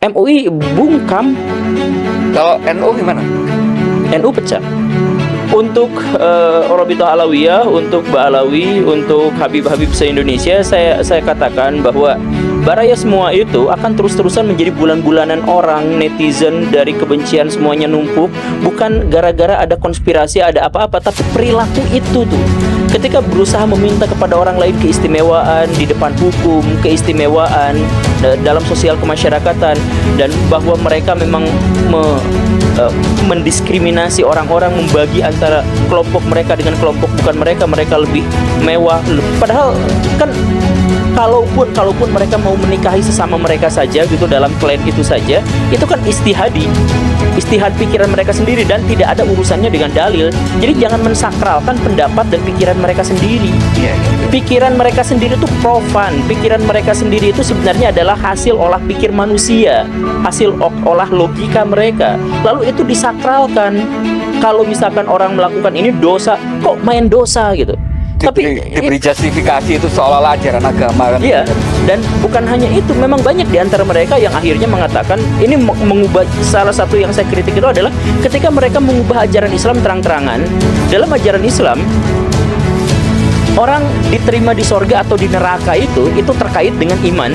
MUI bungkam. Kalau NU gimana? NU pecah. Untuk Robito Alawiyah, untuk Ba'alawi, untuk Habib-Habib se-Indonesia, saya katakan bahwa baraya semua itu akan terus-terusan menjadi bulan-bulanan orang, netizen, dari kebencian semuanya numpuk. Bukan gara-gara ada konspirasi, ada apa-apa, tapi perilaku itu tuh. Ketika berusaha meminta kepada orang lain keistimewaan di depan hukum, keistimewaan dalam sosial kemasyarakatan, dan bahwa mereka memang mendiskriminasi orang-orang, membagi antara kelompok mereka dengan kelompok bukan mereka lebih mewah. Padahal kan kalaupun mereka mau menikahi sesama mereka saja gitu, dalam klan itu saja, itu kan istihad pikiran mereka sendiri dan tidak ada urusannya dengan dalil. Jadi jangan mensakralkan pendapat dan pikiran mereka sendiri. Pikiran mereka sendiri itu profan. Pikiran mereka sendiri itu sebenarnya adalah hasil olah pikir manusia, hasil olah logika mereka. Lalu itu disakralkan. Kalau misalkan orang melakukan ini dosa, kok main dosa gitu. Diberi justifikasi itu seolah-olah ajaran agama kan? Iya, dan bukan hanya itu, memang banyak di antara mereka yang akhirnya mengatakan ini mengubah. Salah satu yang saya kritik itu adalah ketika mereka mengubah ajaran Islam terang-terangan. Dalam ajaran Islam, orang diterima di sorga atau di neraka itu terkait dengan iman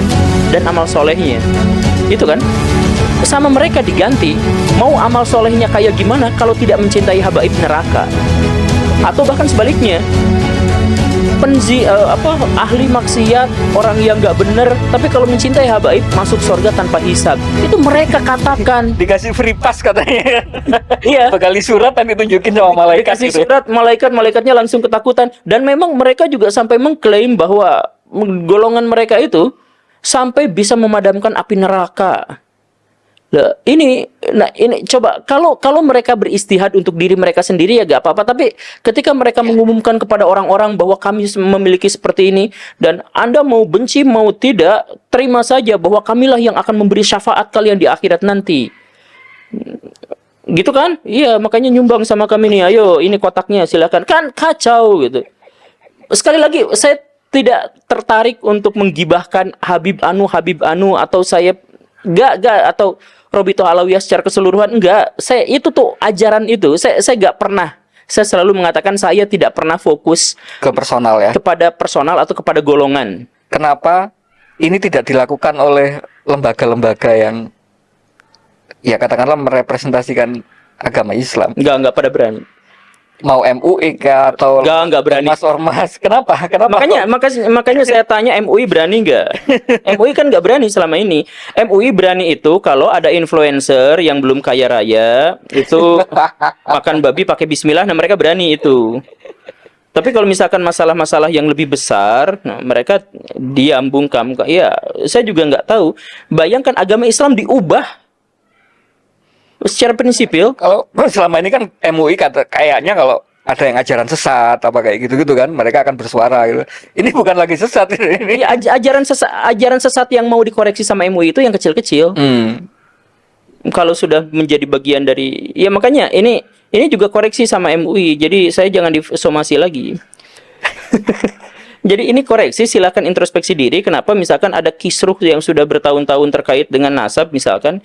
dan amal solehnya. Itu kan? Sama mereka diganti, mau amal solehnya kayak gimana kalau tidak mencintai habaib neraka. Atau bahkan sebaliknya, ahli maksiat, orang yang nggak bener, tapi kalau mencintai habaib masuk surga tanpa hisab. Itu mereka katakan. Dikasih free pass katanya. Iya. Bekali surat dan ditunjukin sama malaikat. Dikasih gitu. surat, malaikatnya langsung ketakutan. Dan memang mereka juga sampai mengklaim bahwa golongan mereka itu sampai bisa memadamkan api neraka. Ini coba kalau mereka beristihad untuk diri mereka sendiri ya gak apa-apa, tapi ketika mereka mengumumkan kepada orang-orang bahwa kami memiliki seperti ini dan Anda mau benci mau tidak, terima saja bahwa kamilah yang akan memberi syafaat kalian di akhirat nanti. Gitu kan? Iya, makanya nyumbang sama kami nih. Ayo, ini kotaknya silakan. Kan kacau gitu. Sekali lagi, saya tidak tertarik untuk menggibahkan Habib Anu atau saya enggak, atau Robito Alawiyah secara keseluruhan, enggak. Saya itu tuh ajaran itu, saya enggak pernah. Saya selalu mengatakan saya tidak pernah fokus ke personal ya. Kepada personal atau kepada golongan. Kenapa ini tidak dilakukan oleh lembaga-lembaga yang ya katakanlah merepresentasikan agama Islam? Enggak pada berani. Mau MUI atau enggak berani. Ormas. Kenapa? Makanya saya tanya, MUI berani nggak? MUI kan nggak berani selama ini. MUI berani itu kalau ada influencer yang belum kaya raya itu makan babi pakai bismillah, nah mereka berani itu. Tapi kalau misalkan masalah-masalah yang lebih besar, nah mereka diam, bungkam. Ya, saya juga nggak tahu. Bayangkan agama Islam diubah secara prinsipil. Kalau selama ini kan MUI kayaknya kalau ada yang ajaran sesat apa kayak gitu-gitu kan, mereka akan bersuara gitu. Ini bukan lagi sesat ini. Ya, ajaran sesat yang mau dikoreksi sama MUI itu yang kecil-kecil. Kalau sudah menjadi bagian dari, ya makanya ini juga koreksi sama MUI. Jadi saya jangan disomasi lagi. Jadi ini koreksi, silakan introspeksi diri. Kenapa misalkan ada kisruh yang sudah bertahun-tahun terkait dengan nasab misalkan.